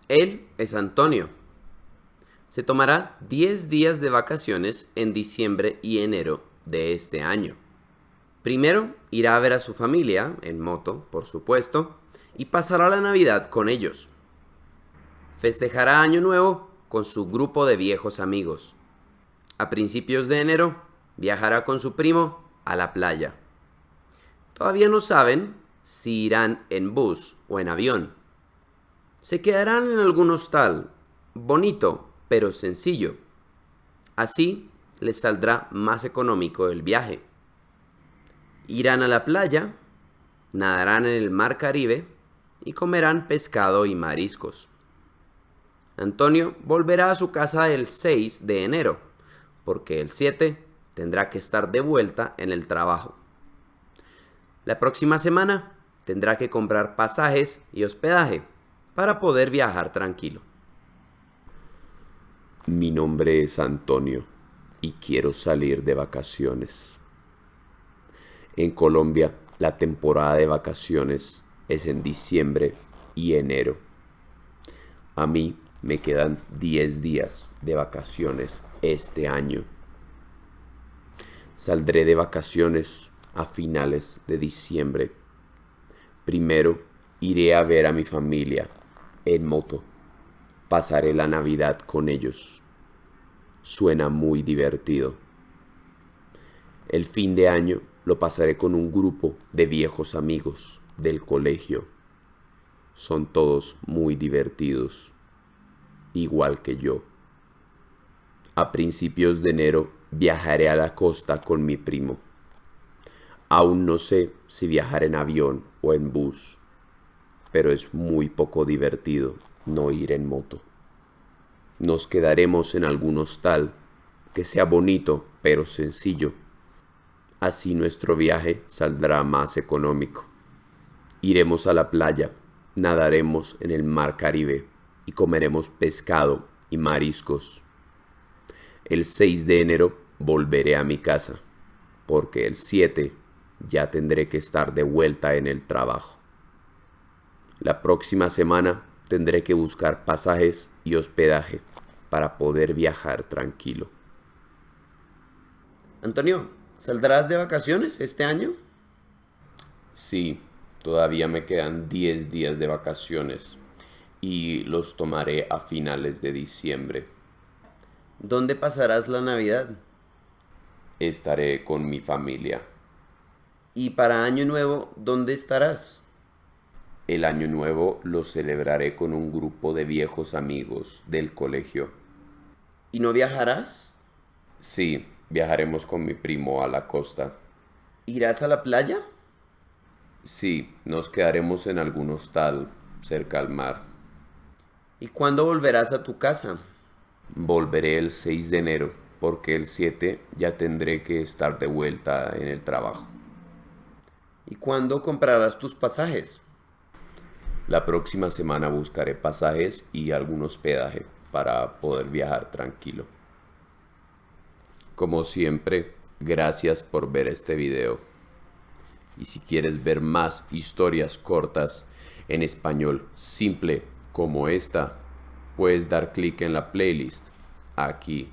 Él es Antonio. Se tomará 10 días de vacaciones en diciembre y enero de este año. Primero irá a ver a su familia, en moto, por supuesto, y pasará la Navidad con ellos. Festejará Año Nuevo con su grupo de viejos amigos. A principios de enero viajará con su primo a la playa. Todavía no saben si irán en bus o en avión. Se quedarán en algún hostal, bonito pero sencillo. Así les saldrá más económico el viaje. Irán a la playa, nadarán en el mar Caribe y comerán pescado y mariscos. Antonio volverá a su casa el 6 de enero, porque el 7 tendrá que estar de vuelta en el trabajo. La próxima semana tendrá que comprar pasajes y hospedaje para poder viajar tranquilo. Mi nombre es Antonio y quiero salir de vacaciones. En Colombia, la temporada de vacaciones es en diciembre y enero. A mí me quedan 10 días de vacaciones este año. Saldré de vacaciones a finales de diciembre. Primero iré a ver a mi familia en moto. Pasaré la Navidad con ellos. Suena muy divertido. El fin de año lo pasaré con un grupo de viejos amigos del colegio. Son todos muy divertidos, igual que yo. A principios de enero viajaré a la costa con mi primo. Aún no sé si viajar en avión o en bus, pero es muy poco divertido no ir en moto. Nos quedaremos en algún hostal que sea bonito pero sencillo. Así nuestro viaje saldrá más económico. Iremos a la playa, nadaremos en el mar Caribe y comeremos pescado y mariscos. El 6 de enero volveré a mi casa, porque el 7 ya tendré que estar de vuelta en el trabajo. La próxima semana tendré que buscar pasajes y hospedaje para poder viajar tranquilo. Antonio, ¿saldrás de vacaciones este año? Sí, todavía me quedan 10 días de vacaciones y los tomaré a finales de diciembre. ¿Dónde pasarás la Navidad? Estaré con mi familia. Y para Año Nuevo, ¿dónde estarás? El año nuevo lo celebraré con un grupo de viejos amigos del colegio. ¿Y no viajarás? Sí, viajaremos con mi primo a la costa. ¿Irás a la playa? Sí, nos quedaremos en algún hostal cerca al mar. ¿Y cuándo volverás a tu casa? Volveré el 6 de enero porque el 7 ya tendré que estar de vuelta en el trabajo. ¿Y cuándo comprarás tus pasajes? La próxima semana buscaré pasajes y algún hospedaje para poder viajar tranquilo. Como siempre, gracias por ver este video. Y si quieres ver más historias cortas en español simple como esta, puedes dar clic en la playlist aquí